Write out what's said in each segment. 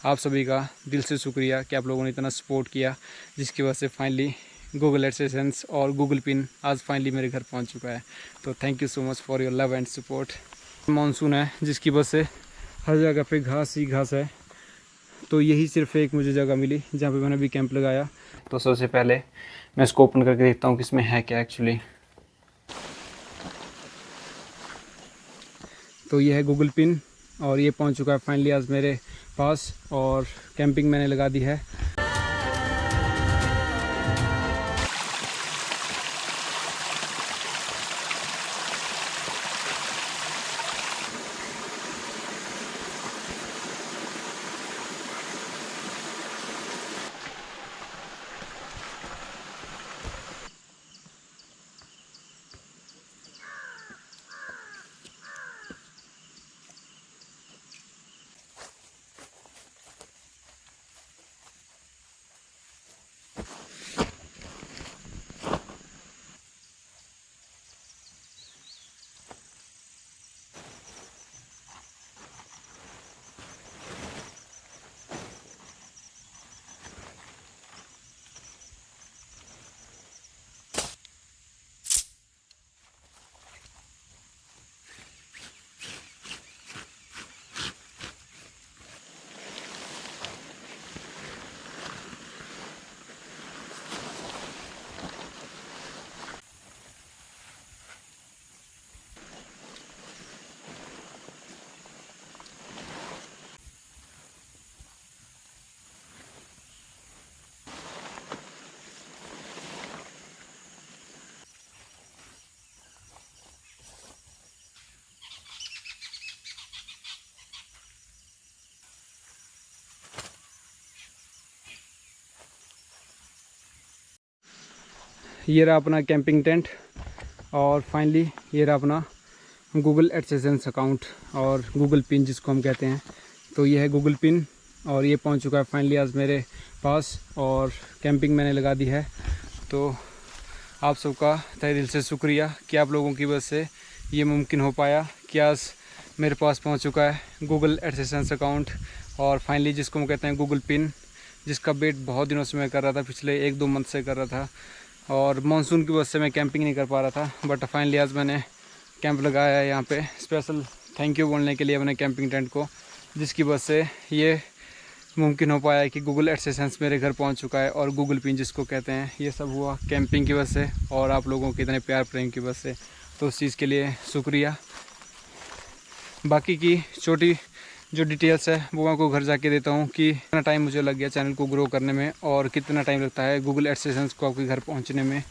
आप सभी का दिल से शुक्रिया कि आप लोगों ने इतना सपोर्ट किया, जिसकी वजह से फाइनली गूगल एडसेंस और गूगल पिन आज फाइनली मेरे घर पहुंच चुका है। तो thank you so much for your love and support. Monsoon है जिसकी वजह से हर जगह पे घास ही घास है, तो यही सिर्फ एक मुझे जगह मिली जहाँ पे मैंने भी कैंप लगाया। तो सबसे पहले मैं इसको ओपन करके देखता हूँ कि इसमें है क्या एक्चुअली। तो ये है गूगल पिन और ये पहुँच चुका है फाइनली आज मेरे पास, और कैंपिंग मैंने लगा दी है। ये रहा अपना कैंपिंग टेंट, और फाइनली ये रहा अपना गूगल एडसेंस अकाउंट और गूगल पिन जिसको हम कहते हैं। तो ये है गूगल पिन और ये पहुंच चुका है फाइनली आज मेरे पास, और कैंपिंग मैंने लगा दी है। तो आप सबका तहे दिल से शुक्रिया कि आप लोगों की वजह से ये मुमकिन हो पाया कि आज मेरे पास पहुंच चुका है गूगल एडसेंस अकाउंट, और फाइनली जिसको हम कहते हैं गूगल पिन, जिसका वेट बहुत दिनों से मैं कर रहा था, पिछले 1-2 मंथ से कर रहा था, और मानसून की वजह से मैं कैंपिंग नहीं कर पा रहा था। बट फाइनली आज मैंने कैंप लगाया है यहाँ पे। स्पेशल थैंक यू बोलने के लिए अपने कैंपिंग टेंट को, जिसकी वजह से ये मुमकिन हो पाया है कि गूगल एडसेंस मेरे घर पहुँच चुका है, और गूगल पिन जिसको कहते हैं। ये सब हुआ कैंपिंग की वजह से और आप लोगों के इतने प्यार प्रेम की वजह से, तो उस चीज़ के लिए शुक्रिया। बाकी की छोटी जो डिटेल्स है वो मैं आपको घर जाके देता हूँ कि कितना टाइम मुझे लग गया चैनल को ग्रो करने में, और कितना टाइम लगता है गूगल एडसेंस को आपके घर पहुँचने में,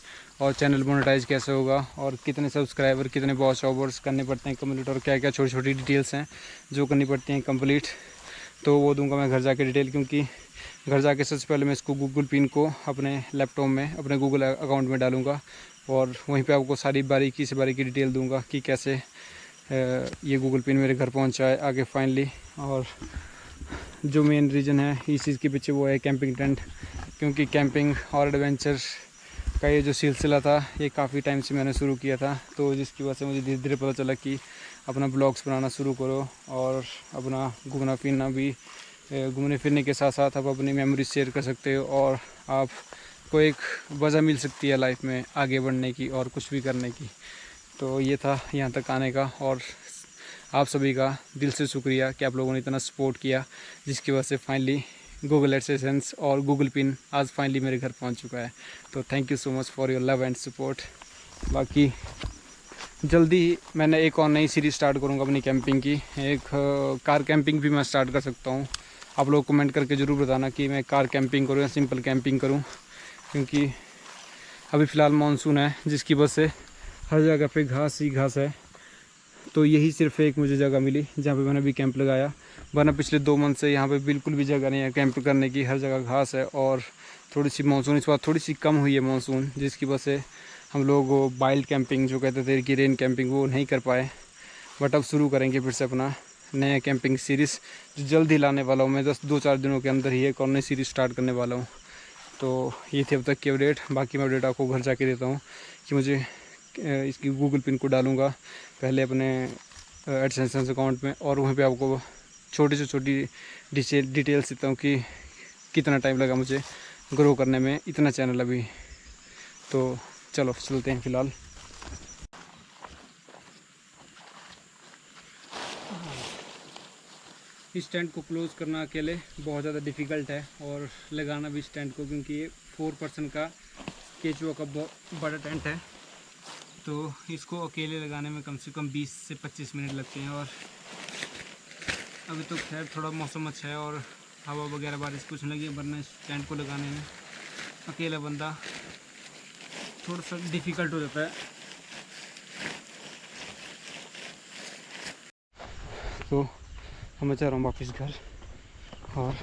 और चैनल मोनेटाइज कैसे होगा, और कितने सब्सक्राइबर, कितने वॉच आवर्स करने पड़ते हैं कंप्लीट, और क्या क्या छोटी छोटी डिटेल्स हैं जो करनी पड़ती हैं कंप्लीट। तो वो दूंगा मैं घर जाके डिटेल, क्योंकि घर जाके सबसे पहले मैं इसको गूगल पिन को अपने लैपटॉप में, अपने गूगल अकाउंट में डालूँगा, और वहीं पर आपको सारी बारीकी से बारीकी डिटेल दूँगा कि कैसे ये गूगल पिन मेरे घर पहुंचा है आगे फाइनली। और जो मेन रीज़न है इस चीज़ के पीछे वो है कैंपिंग टेंट, क्योंकि कैंपिंग और एडवेंचर का ये जो सिलसिला था ये काफ़ी टाइम से मैंने शुरू किया था, तो जिसकी वजह से मुझे धीरे धीरे पता चला कि अपना ब्लॉग्स बनाना शुरू करो, और अपना घूमना फिरना भी, घूमने फिरने के साथ साथ आप अपनी मेमोरीज शेयर कर सकते हो, और आपको एक वजह मिल सकती है लाइफ में आगे बढ़ने की और कुछ भी करने की। तो ये था यहाँ तक आने का, और आप सभी का दिल से शुक्रिया कि आप लोगों ने इतना सपोर्ट किया, जिसकी वजह से फाइनली गूगल एडसेंस और गूगल पिन आज फाइनली मेरे घर पहुँच चुका है। तो thank you so much for your love and support. बाकी जल्दी मैंने एक और नई सीरीज़ स्टार्ट करूँगा अपनी कैंपिंग की, एक कार कैंपिंग भी मैं स्टार्ट कर सकता हूँ। आप लोग कमेंट करके ज़रूर बताना कि मैं कार कैंपिंग करूँ या सिंपल कैंपिंग करूँ, क्योंकि अभी फ़िलहाल मानसून है जिसकी वजह से हर जगह पे घास ही घास है। तो यही सिर्फ एक मुझे जगह मिली जहाँ पे मैंने भी कैंप लगाया, वरना पिछले 2 मंथ से यहाँ पे बिल्कुल भी जगह नहीं है कैंप करने की, हर जगह घास है। और थोड़ी सी मानसून इस बार थोड़ी सी कम हुई है मानसून, जिसकी वजह से हम लोग वो वाइल्ड कैंपिंग जो कहते थे कि रेन कैंपिंग, वो नहीं कर पाए। बट अब शुरू करेंगे फिर से अपना नया कैंपिंग सीरीज़, जो जल्द ही लाने वाला हूँ मैं। 2-4 दिनों के अंदर ही एक और नई सीरीज़ स्टार्ट करने वाला हूँ। तो ये थी अब तक की अपडेट। बाकी मैं अपडेट आपको घर जाके देता हूँ कि मुझे इसकी गूगल पिन को डालूँगा पहले अपने एडसेंस अकाउंट में, और वहीं पे आपको छोटी से छोटी डिटेल्स देता हूँ कि कितना टाइम लगा मुझे ग्रो करने में इतना चैनल अभी। तो चलो चलते हैं फ़िलहाल। इस टेंट को क्लोज़ करना अकेले बहुत ज़्यादा डिफ़िकल्ट है, और लगाना भी इस टेंट को, क्योंकि ये 4 पर्सन का केचुआ का बहुत बड़ा टेंट है। तो इसको अकेले लगाने में कम से कम 20 से 25 मिनट लगते हैं। और अभी तो खैर थोड़ा मौसम अच्छा है और हवा वगैरह बारिश कुछ नहीं लगी, वरना इस टेंट को लगाने में अकेला बंदा थोड़ा सा डिफ़िकल्ट हो जाता है। तो मैं जा रहा हूँ वापस घर, और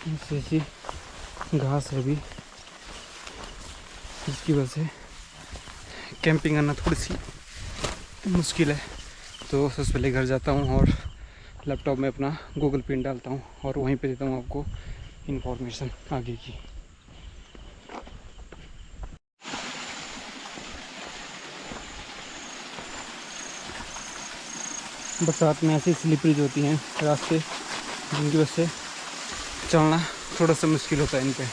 ऐसी घास है भी, जिसकी वजह से कैंपिंग करना थोड़ी सी मुश्किल है। तो सबसे पहले घर जाता हूँ और लैपटॉप में अपना गूगल पिन डालता हूँ और वहीं पे देता हूँ आपको इन्फॉर्मेशन आगे की। बरसात में ऐसी स्लिपरीज होती हैं रास्ते, जिनकी वजह से चलना थोड़ा सा मुश्किल होता है इन पे।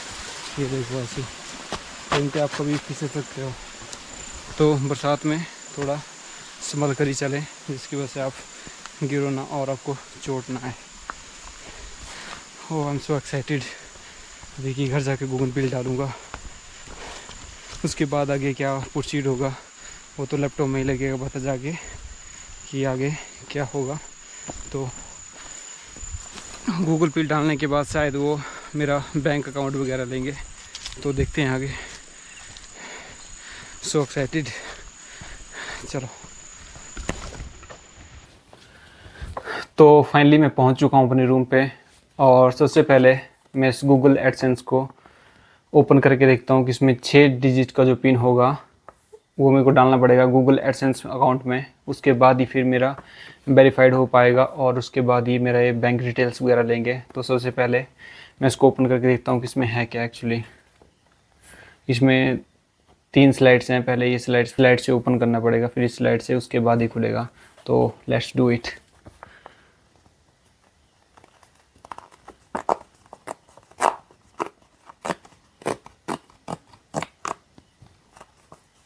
ये देखो ऐसी, तो इन पर आप कभी फिसल सकते हो। तो बरसात में थोड़ा संभल कर ही चलें, जिसकी वजह से आप गिरो ना और आपको चोट ना आए। ओह आई एम सो एक्साइटेड। अभी कि घर जाके गूगल पिन डालूँगा, उसके बाद आगे क्या प्रोसीड होगा वो तो लैपटॉप में ही लगेगा पता जाके कि आगे क्या होगा। तो गूगल पे डालने के बाद शायद वो मेरा बैंक अकाउंट वगैरह लेंगे, तो देखते हैं आगे। So excited. चलो, तो फाइनली मैं पहुंच चुका हूं अपने रूम पे, और सबसे पहले मैं इस गूगल एडसेंस को ओपन करके देखता हूं कि इसमें 6 डिजिट का जो पिन होगा वो मेरे को डालना पड़ेगा गूगल एडसेंस अकाउंट में। उसके बाद ही फिर मेरा वेरीफाइड हो पाएगा, और उसके बाद ही मेरा ये बैंक डिटेल्स वगैरह लेंगे। तो सबसे पहले मैं इसको ओपन करके देखता हूँ कि इसमें है क्या एक्चुअली। इसमें 3 स्लाइड्स हैं, पहले ये स्लाइड से ओपन करना पड़ेगा, फिर इस स्लाइड से, उसके बाद ही खुलेगा। तो लेट्स डू इट।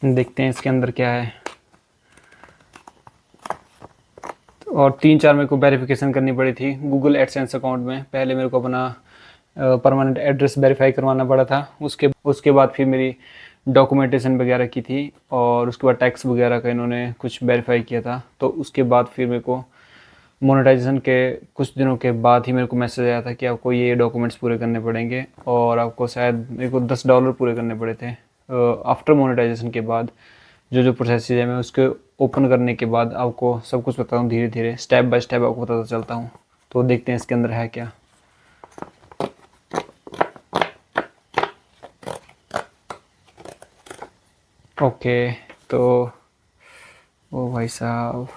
देखते हैं इसके अंदर क्या है। और 3-4 मेरे को वेरिफिकेशन करनी पड़ी थी गूगल एडसेंस अकाउंट में। पहले मेरे को अपना परमानेंट एड्रेस वेरीफाई करवाना पड़ा था, उसके बाद फिर मेरी डॉक्यूमेंटेशन वगैरह की थी, और उसके बाद टैक्स वगैरह का इन्होंने कुछ वेरीफाई किया था। तो उसके बाद फिर मेरे को मोनेटाइजेशन के कुछ दिनों के बाद ही मेरे को मैसेज आया था कि आपको ये डॉक्यूमेंट्स पूरे करने पड़ेंगे, और आपको शायद मेरे को $10 पूरे करने पड़े थे आफ्टर मोनेटाइजेशन के बाद। जो प्रोसेस है मैं उसके ओपन करने के बाद आपको सब कुछ बताता हूँ, धीरे धीरे स्टेप बाय स्टेप आपको बताता चलता हूँ। तो देखते हैं इसके अंदर है क्या। ओके, तो ओ भाई साहब,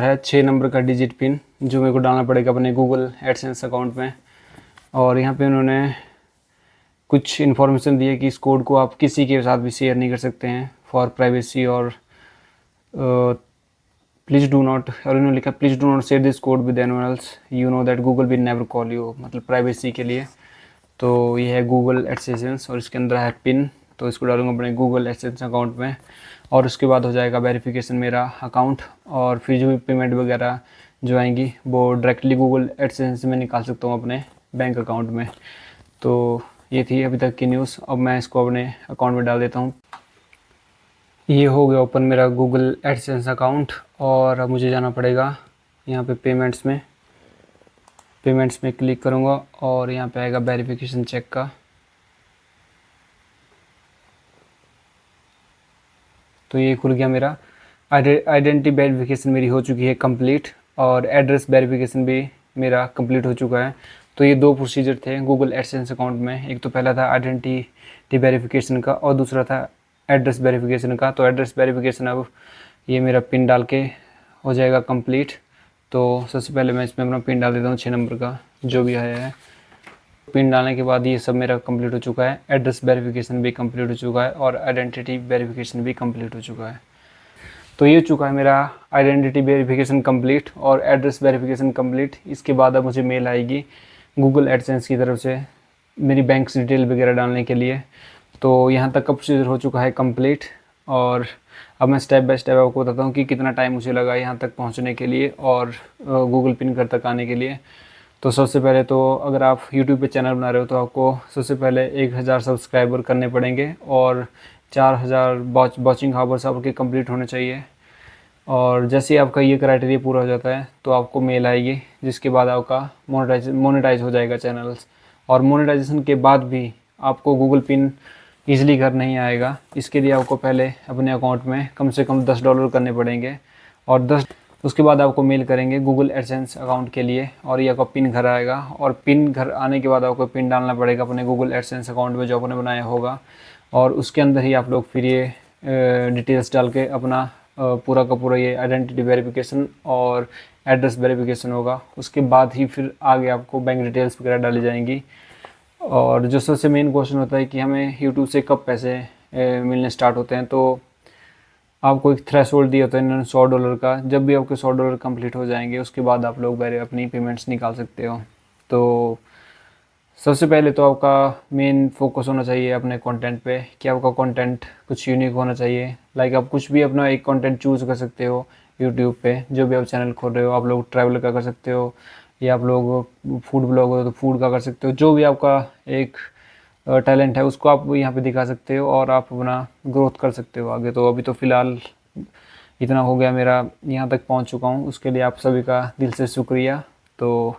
है 6 नंबर का डिजिट पिन जो मेरे को डालना पड़ेगा अपने गूगल एडसेंस अकाउंट में। और यहाँ पे उन्होंने कुछ इन्फॉर्मेशन दी है कि इस कोड को आप किसी के साथ भी शेयर नहीं कर सकते हैं फॉर प्राइवेसी, और प्लीज़ डू नॉट, और इन्होंने लिखा please do not share this code with anyone else, you know that Google will never call you, मतलब प्राइवेसी के लिए। तो ये है गूगल एडसेंस, और इसके अंदर है पिन। तो इसको डालूंगा अपने गूगल एडसेंस अकाउंट में, और उसके बाद हो जाएगा वेरिफिकेशन मेरा अकाउंट। और फिर जो भी पेमेंट वगैरह जो आएंगी वो डायरेक्टली गूगल एडसेंस में निकाल सकता हूँ अपने बैंक अकाउंट में। तो ये थी अभी तक की न्यूज़। अब मैं इसको अपने अकाउंट में डाल देता हूँ। ये हो गया ओपन मेरा गूगल एडसेंस अकाउंट, और अब मुझे जाना पड़ेगा यहाँ पे पेमेंट्स में क्लिक करूँगा, और यहाँ पे आएगा वेरिफिकेशन चेक का। तो ये खुल गया मेरा आइडेंटिटी वेरिफिकेशन मेरी हो चुकी है कंप्लीट, और एड्रेस वेरिफिकेशन भी मेरा कंप्लीट हो चुका है। तो ये 2 प्रोसीजर थे गूगल एडसेंस अकाउंट में, एक तो पहला था आइडेंटिटी वेरिफिकेशन का, और दूसरा था एड्रेस वेरिफिकेशन का। तो एड्रेस वेरिफिकेशन अब ये मेरा पिन डाल के हो जाएगा कंप्लीट। तो सबसे पहले मैं इसमें अपना पिन डाल देता हूँ 6 नंबर का जो भी आया है। पिन डालने के बाद ये सब मेरा कंप्लीट हो चुका है, एड्रेस वेरिफिकेशन भी कंप्लीट हो चुका है, और आइडेंटिटी वेरिफिकेशन भी कंप्लीट हो चुका है। तो ये हो चुका है मेरा आइडेंटिटी वेरिफिकेशन कंप्लीट और एड्रेस वेरिफिकेशन कंप्लीट। इसके बाद अब मुझे मेल आएगी गूगल एडसेंस की तरफ से मेरी बैंक डिटेल वगैरह डालने के लिए। तो यहाँ तक का प्रोसीजर हो चुका है कंप्लीट। और अब मैं स्टेप बाय स्टेप आपको बताता हूँ कि कितना टाइम मुझे लगा यहाँ तक पहुँचने के लिए और गूगल पिन घर तक आने के लिए। तो सबसे पहले तो अगर आप यूट्यूब पे चैनल बना रहे हो तो आपको सबसे पहले 1000 सब्सक्राइबर करने पड़ेंगे और 4000 वॉचिंग हावर्स आपके कंप्लीट होने चाहिए। और जैसे ही आपका ये क्राइटेरिया पूरा हो जाता है तो आपको मेल आएगी, जिसके बाद आपका मोनेटाइज हो जाएगा चैनल्स। और मोनेटाइजेशन के बाद भी आपको गूगल पिन ईज़िली घर नहीं आएगा। इसके लिए आपको पहले अपने अकाउंट में कम से कम $10 करने पड़ेंगे और उसके बाद आपको मेल करेंगे गूगल एडसेंस अकाउंट के लिए और ये आपका पिन घर आएगा। और पिन घर आने के बाद आपको पिन डालना पड़ेगा अपने गूगल एडसेंस अकाउंट में जो आपने बनाया होगा, और उसके अंदर ही आप लोग फिर ये डिटेल्स डाल के अपना पूरा का पूरा ये आइडेंटिटी वेरिफिकेशन और एड्रेस वेरिफिकेशन होगा। उसके बाद ही फिर आगे आपको बैंक डिटेल्स वगैरह डाली जाएंगी। और जो सबसे मेन क्वेश्चन होता है कि हमें यूट्यूब से कब पैसे मिलने स्टार्ट होते हैं, तो आपको एक थ्रेशोल्ड दिया होता है इन्होंने $100 का। जब भी आपके $100 कंप्लीट हो जाएंगे उसके बाद आप लोग अपनी पेमेंट्स निकाल सकते हो। तो सबसे पहले तो आपका मेन फोकस होना चाहिए अपने कंटेंट पे कि आपका कंटेंट कुछ यूनिक होना चाहिए। लाइक आप कुछ भी अपना एक कंटेंट चूज़ कर सकते हो यूट्यूब पे। जो भी आप चैनल खोल रहे हो, आप लोग ट्रैवल का कर सकते हो या आप लोग फूड ब्लॉग हो तो फूड का कर सकते हो। जो भी आपका एक टैलेंट है उसको आप यहाँ पे दिखा सकते हो और आप अपना ग्रोथ कर सकते हो आगे। तो अभी तो फ़िलहाल इतना हो गया, मेरा यहाँ तक पहुँच चुका हूँ। उसके लिए आप सभी का दिल से शुक्रिया। तो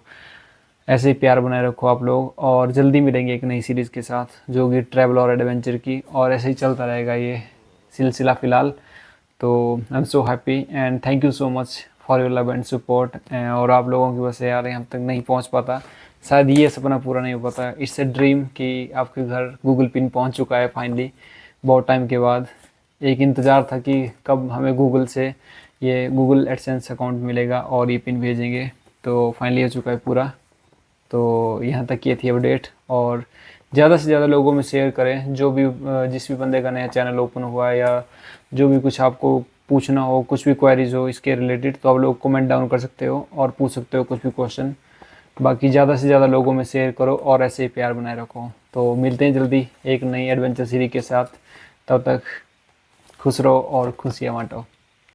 ऐसे ही प्यार बनाए रखो आप लोग, और जल्दी मिलेंगे एक नई सीरीज़ के साथ जो कि ट्रैवल और एडवेंचर की, और ऐसे ही चलता रहेगा ये सिलसिला फ़िलहाल। तो I am so happy and thank you so much for your love and support. और आप लोगों की वजह से यार यहाँ तक नहीं पहुँच पाता, शायद ये सपना पूरा नहीं हो पाता। इट्स ए ड्रीम कि आपके घर गूगल पिन पहुँच चुका है फाइनली, बहुत टाइम के बाद। एक इंतज़ार था कि कब हमें गूगल से ये गूगल एडसेंस अकाउंट मिलेगा और ये पिन भेजेंगे। तो फाइनली हो चुका है पूरा। तो यहाँ तक ये थी अपडेट, और ज़्यादा से ज़्यादा लोगों में शेयर करें। जो भी जिस भी बंदे का नया चैनल ओपन हुआ है या जो भी कुछ आपको पूछना हो, कुछ भी क्वेरीज हो इसके रिलेटेड, तो आप लोग कमेंट डाउन कर सकते हो और पूछ सकते हो कुछ भी क्वेश्चन। बाकी ज़्यादा से ज़्यादा लोगों में शेयर करो और ऐसे ही प्यार बनाए रखो। तो मिलते हैं जल्दी एक नई एडवेंचर सीरीज के साथ। तब तक खुश रहो और खुशियाँ बांटो।